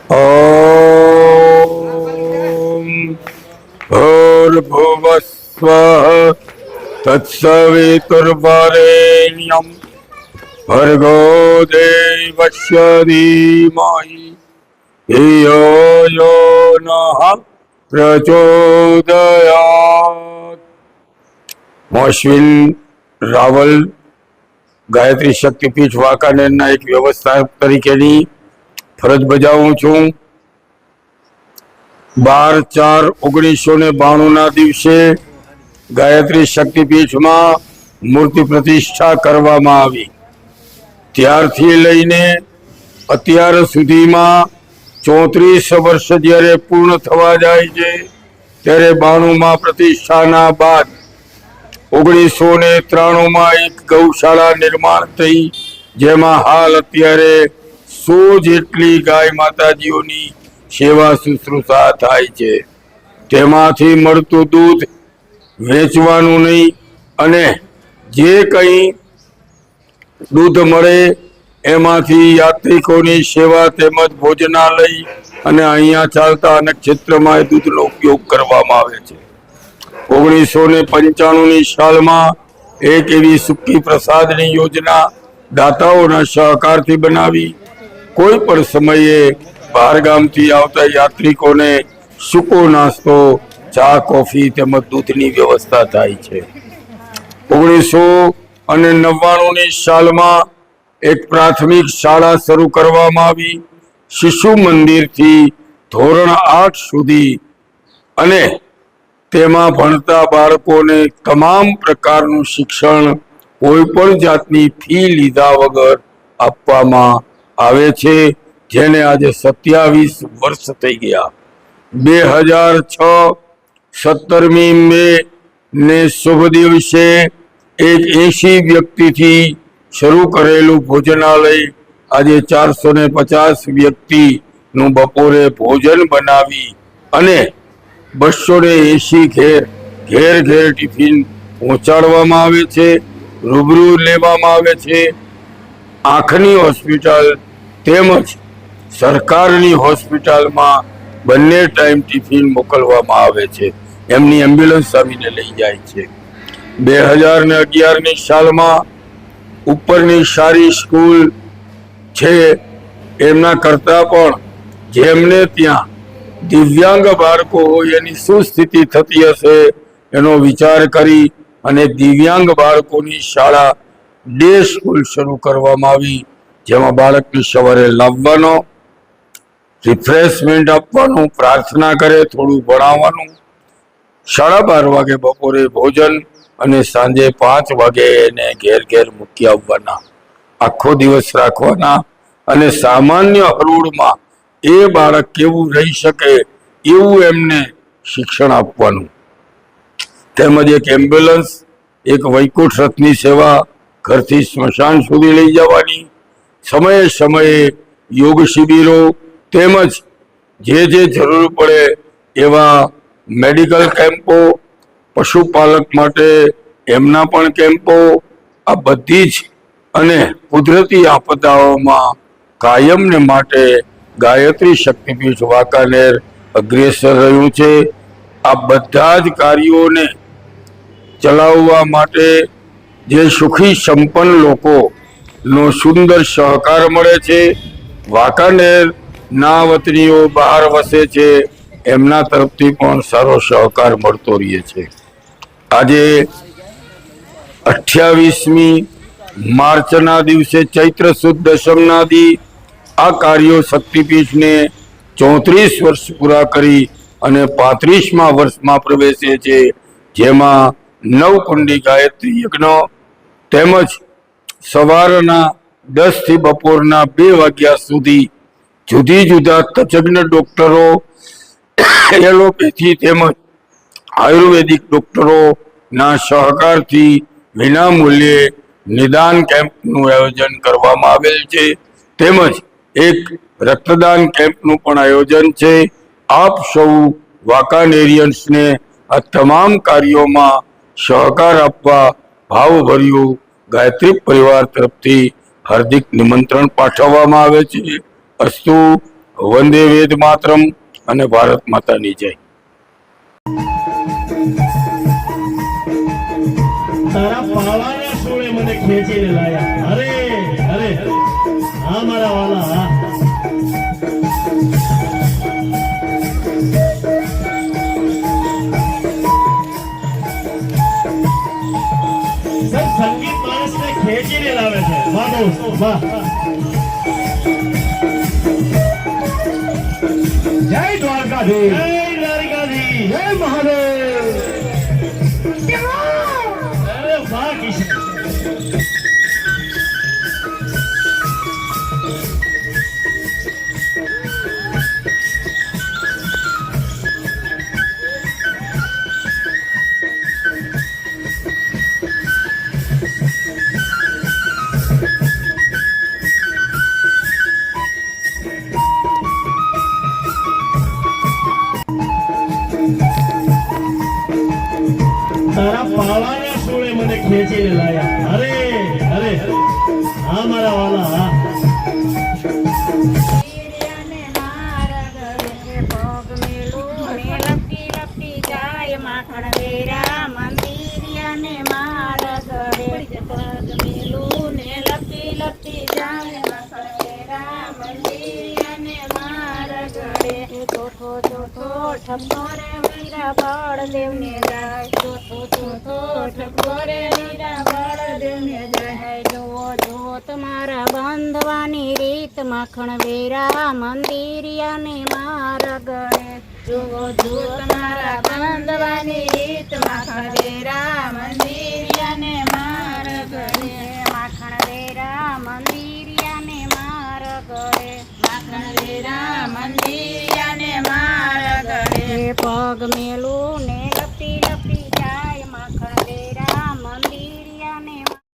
ॐ भूर्भुवस्वः तत्सवितुर्वरेण्यं भर्गो देवस्य धीमहि धियो यो नः प्रचोदयात्। હું અશ્વિન રાવલ ગાયત્રી શક્તિપીઠ વાંકાનેરના એક વ્યવસ્થાપક તરીકેની ફરજ બજાવું છું। 12/4/1992 દિવસે ગાયત્રી શક્તિપીઠમાં મૂર્તિ પ્રતિષ્ઠા કરવામાં આવી। ત્યારથી લઈને અત્યાર સુધીમાં 34 વર્ષ જ્યારે પૂર્ણ થવા જાય છે ત્યારે 92માં પ્રતિષ્ઠાના બાદ 1993માં એક ગૌશાળા નિર્માણ થઈ, જેમાં હાલ અત્યારે 100 જેટલી ગાય માતાજીઓની સેવા શુશ્રૂષા થાય છે। તેમાંથી મળતું દૂધ વેચવાનું નહીં અને જે કંઈ દૂધ મળે એમાંથી યાત્રિકોની સેવા તેમજ ભોજનાલય અને અહીંયા ચાલતા અનેક ક્ષેત્રમાં દૂધનો ઉપયોગ કરવામાં આવે છે। 1995ની સાલમાં એક એવી સુખી પ્રસાદની યોજના દાતાઓના સહકારથી બનાવી કોઈ પણ સમયે બહારગામથી આવતા યાત્રિકોને સૂકો નાસ્તો, ચા, કોફી તેમજ દૂધની વ્યવસ્થા થાય છે। 1999ની સાલમાં એક પ્રાથમિક શાળા શરૂ કરવામાં આવી, શિશુ મંદિરથી ધોરણ 8 સુધી, અને તેમાં ભણતા બાળકોને તમામ પ્રકારનું શિક્ષણ કોઈ પણ જાતની ફી લીધા વગર આપવામાં આવે છે, જેને આજે 27 વર્ષ થઈ ગયા। 2006 17મી મે ને શુભ દિવસે એક 80 વ્યક્તિથી શરૂ કરેલું ભોજનાલય આજે 450 વ્યક્તિનું બપોરે ભોજન બનાવી અને 280 ઘેર ટિફિન પહોંચાડવામાં આવે છે, રૂબરૂ લેવામાં આવે છે। આંખની હોસ્પિટલ તેમજ સરકારની હોસ્પિટલમાં બંને ટાઈમ ટિફિન મોકલવામાં આવે છે, એમની એમ્બ્યુલન્સ આવીને લઈ જાય છે। 2011ની સાલમાં ઉપરની સારી સ્કૂલ છે એમના કરતાં પણ જેમને ત્યાં દિવ્યાંગ બાળકો હોય એની શું સ્થિતિ થતી હશે એનો વિચાર કરી અને દિવ્યાંગ બાળકોની શાળા ડે સ્કૂલ શરૂ કરવામાં આવી, જેમાં બાળકને સવારે લાવવાનો, રિફ્રેશમેન્ટ આપવાનું, પ્રાર્થના કરે, થોડું ભણાવવાનું, 12:30 વાગે બપોરે ભોજન અને સાંજે 5 વાગે એને ઘેર મૂકી આવવાના, આખો દિવસ રાખવાના અને સામાન્ય હરોળમાં એ બાળક કેવું રહી શકે એવું એમને શિક્ષણ આપવાનું। તેમજ એક એમ્બ્યુલન્સ, એક વૈકુંઠ રથની સેવા ઘરથી સ્મશાન સુધી લઈ જવાની, સમયે યોગ શિબિરો તેમજ જે જરૂર પડે એવા મેડિકલ કેમ્પો, પશુપાલક માટે એમના પણ કેમ્પો, આ બધી જ અને કુદરતી આપદાઓમાં કાયમને માટે ગાયત્રી શક્તિપીઠ વાંકાનેર અગ્રેસર રહ્યું છે। આ બધા જ કાર્યોને ચલાવવા માટે જે સુખી સંપન્ન લોકોનો સુંદર સહકાર મળે છે, વાંકાનેરના વતનીઓ બહાર વસે છે એમના તરફથી પણ સારો સહકાર મળતો રહે છે। આજે 28મી માર્ચના દિવસે ચૈત્ર સુદ દશમના દી આ કાર્યો શક્તિપીઠને 34 વર્ષ પૂરા કરી અને 35મા વર્ષમાં પ્રવેશે છે, જેમાં 9 કુંડી ગાયત્રી યજ્ઞ તેમજ સવારના 10 થી બપોરના 2 વાગ્યા સુધી જુદા તજજ્ઞ ડોક્ટરો, એલોપેથી તેમજ આયુર્વેદિક ડોક્ટરોના સહકારથી વિના મૂલ્યે નિદાન કેમ્પનું આયોજન કરવામાં આવેલ છે, તેમજ એક રક્તદાન કેમ્પનું પણ આયોજન છે। આપ સૌ વાંકાનેરિયન્સને આ તમામ કાર્યોમાં સહકાર આપવા ભાવભર્યું ગાયત્રી પરિવાર તરફથી હાર્દિક નિમંત્રણ પાઠવવામાં આવે છે। અસ્તુ વંદે વેદ માતરમ અને ભારત માતાની જય. તારા પાવાના સોળે મને ખેંચીને લાયા. અરે અરે હા મારા વાલા. સંગીત માણસને ખેંચીને લાવે છે. વાહ દોસ્ત વાહ. જય દ્વારકાધીશ, જય દ્વારકાધીશ, જય મહાદેવ. અરે વાહ કિશન. તારા પાવાના સોળે મને ખેંચીને લાયા. અરે અરે હા મારા વાલા. ઠપકોરે વીરા બળદેવને જાય. ઠપકોરે વીરા બળદેવને જાય. જુઓ જુઓ તમારા બંધવાની રીત માખણ વેરા મંદિરિયાને મારા ગળે. જુઓ જુઓ તમારા બંધવાની રીત માખણ વેરા મંદિરિયાને મારા ગળે. માખણ વેરા મંદિરિયાને મારા ગળે. માખણ વેરા મંદિરિયાને મારા ગળે. પગ મેલું ને લપટી